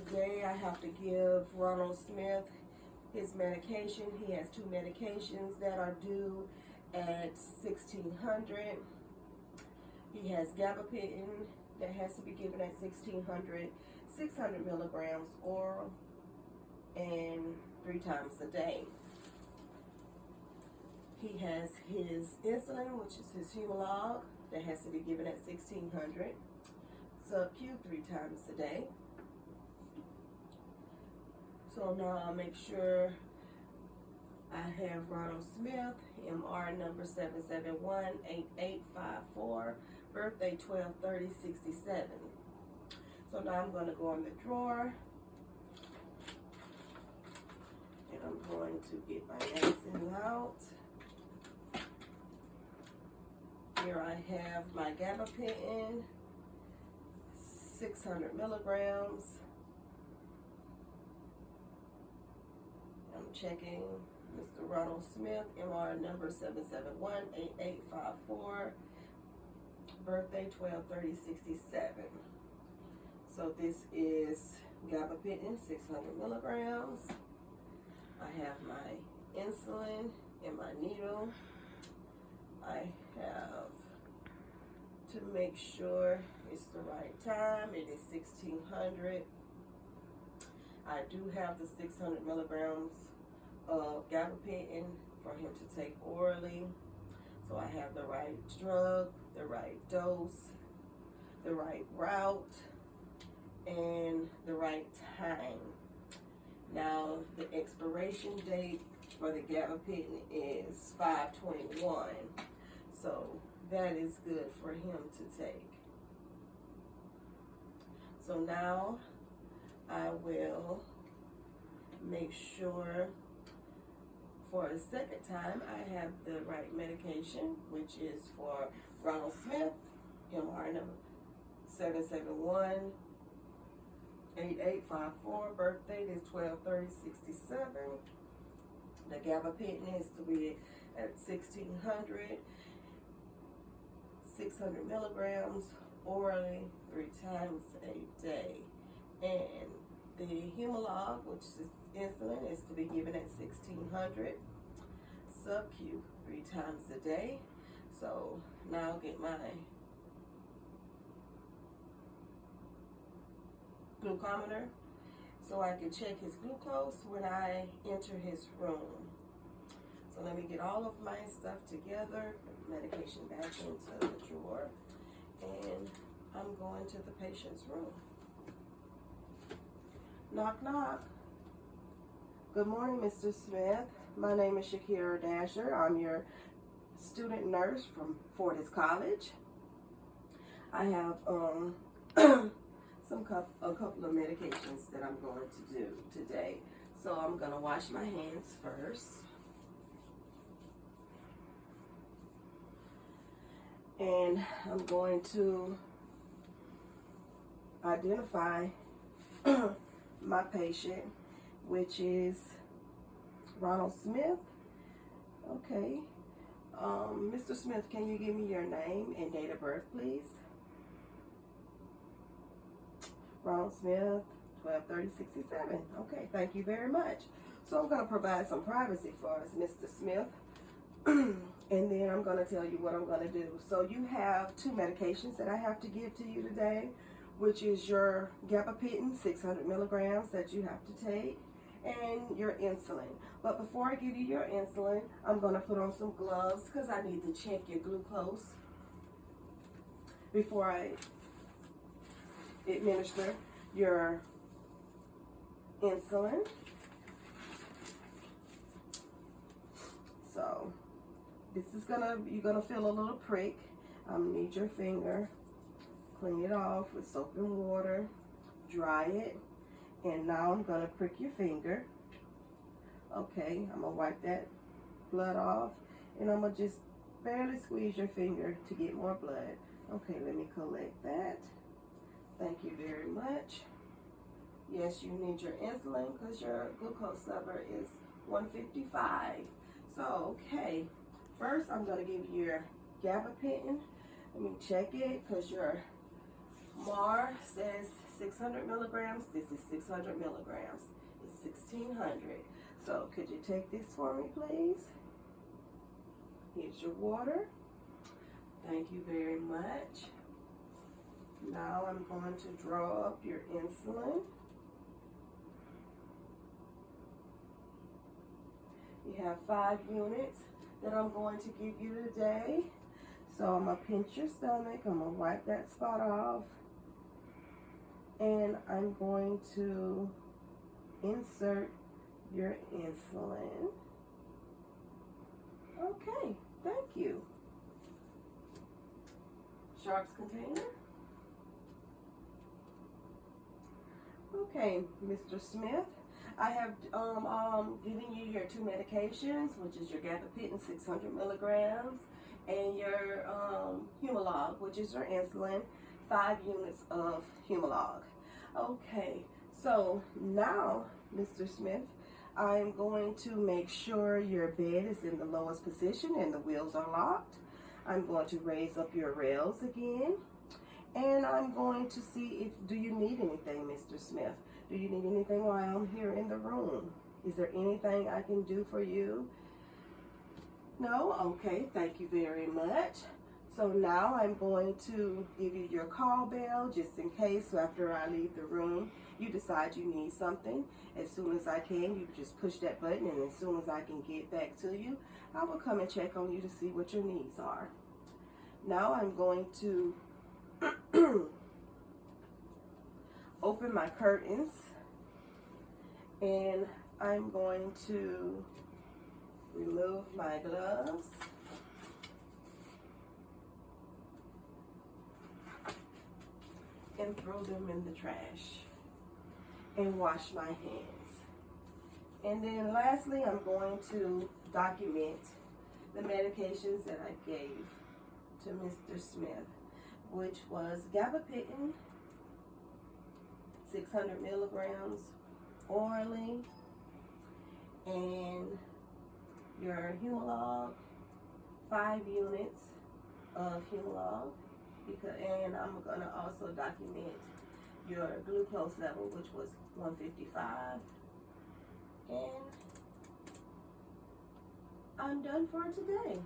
today I have to give Ronald Smith his medication. He has 2 medications that are due at 1600. He has gabapentin that has to be given at 1600, 600 milligrams oral, and 3 times a day. He has his insulin, which is his Humalog, that has to be given at 1600, sub-Q 3 times a day. So now I'll make sure I have Ronald Smith, MR number 7718854, birthday 12/30/67. So now I'm going to go in the drawer, and I'm going to get my medicine out. Here I have my gabapentin, 600 milligrams. I'm checking Mr. Ronald Smith, MR number 7718854, birthday 12/30/67. So this is gabapentin, 600 milligrams. I have my insulin and my needle. I have to make sure it's the right time. It is 1600. I do have the 600 milligrams of gabapentin for him to take orally. So I have the right drug, the right dose, the right route, and the right time. Now the expiration date for the gabapentin is 5/21. So that is good for him to take. So now I will make sure for a second time I have the right medication, which is for Ronald Smith, MR number 7718854, birthday is 12/30/67. The gabapentin is to be at 1600, 600 milligrams orally 3 times a day. And the Humalog, which is insulin, is to be given at 1600, sub-Q 3 times a day. So now I'll get my glucometer so I can check his glucose when I enter his room. So let me get all of my stuff together, medication back into the drawer, and I'm going to the patient's room. Knock, knock. Good morning, Mr. Smith. My name is Shakira Dasher. I'm your student nurse from Fortis College. I have a couple of medications that I'm going to do today. So I'm going to wash my hands first. And I'm going to identify my patient, which is Ronald Smith. Okay. Mr. Smith, can you give me your name and date of birth, please? Ronald Smith, 12/30/67. Okay, thank you very much. So I'm going to provide some privacy for us, Mr. Smith. And then I'm going to tell you what I'm going to do. So you have 2 medications that I have to give to you today, which is your gabapentin, 600 milligrams that you have to take, and your insulin. But before I give you your insulin, I'm going to put on some gloves because I need to check your glucose before I administer your insulin. So this is you're gonna feel a little prick. Need your finger, clean it off with soap and water, dry it, and now I'm gonna prick your finger. Okay, I'm gonna wipe that blood off, and I'm gonna just barely squeeze your finger to get more blood. Okay, let me collect that. Thank you very much. Yes, you need your insulin because your glucose level is 155. So, okay, first I'm going to give you your gabapentin. Let me check it because your MAR says 600 milligrams. This is 600 milligrams. It's 1600. So could you take this for me, please? Here's your water. Thank you very much. Now I'm going to draw up your insulin. You have 5 units that I'm going to give you today. So I'm going to pinch your stomach. I'm going to wipe that spot off. And I'm going to insert your insulin. Okay, thank you. Sharps container. Okay, Mr. Smith, I have given you your 2 medications, which is your gabapentin 600 milligrams and your Humalog, which is your insulin, 5 units of Humalog. Okay, so now, Mr. Smith, I'm going to make sure your bed is in the lowest position and the wheels are locked. I'm going to raise up your rails again. And I'm going to see do you need anything, Mr. Smith? Do you need anything while I'm here in the room? Is there anything I can do for you? No? Okay, thank you very much. So now I'm going to give you your call bell just in case after I leave the room you decide you need something. As soon as I can, you just push that button, and as soon as I can get back to you, I will come and check on you to see what your needs are. Now I'm going to open my curtains, and I'm going to remove my gloves and throw them in the trash and wash my hands. And then lastly, I'm going to document the medications that I gave to Mr. Smith, which was gabapentin 600 milligrams orally, and your Humalog 5 units of Humalog, and I'm going to also document your glucose level, which was 155, and I'm done for today.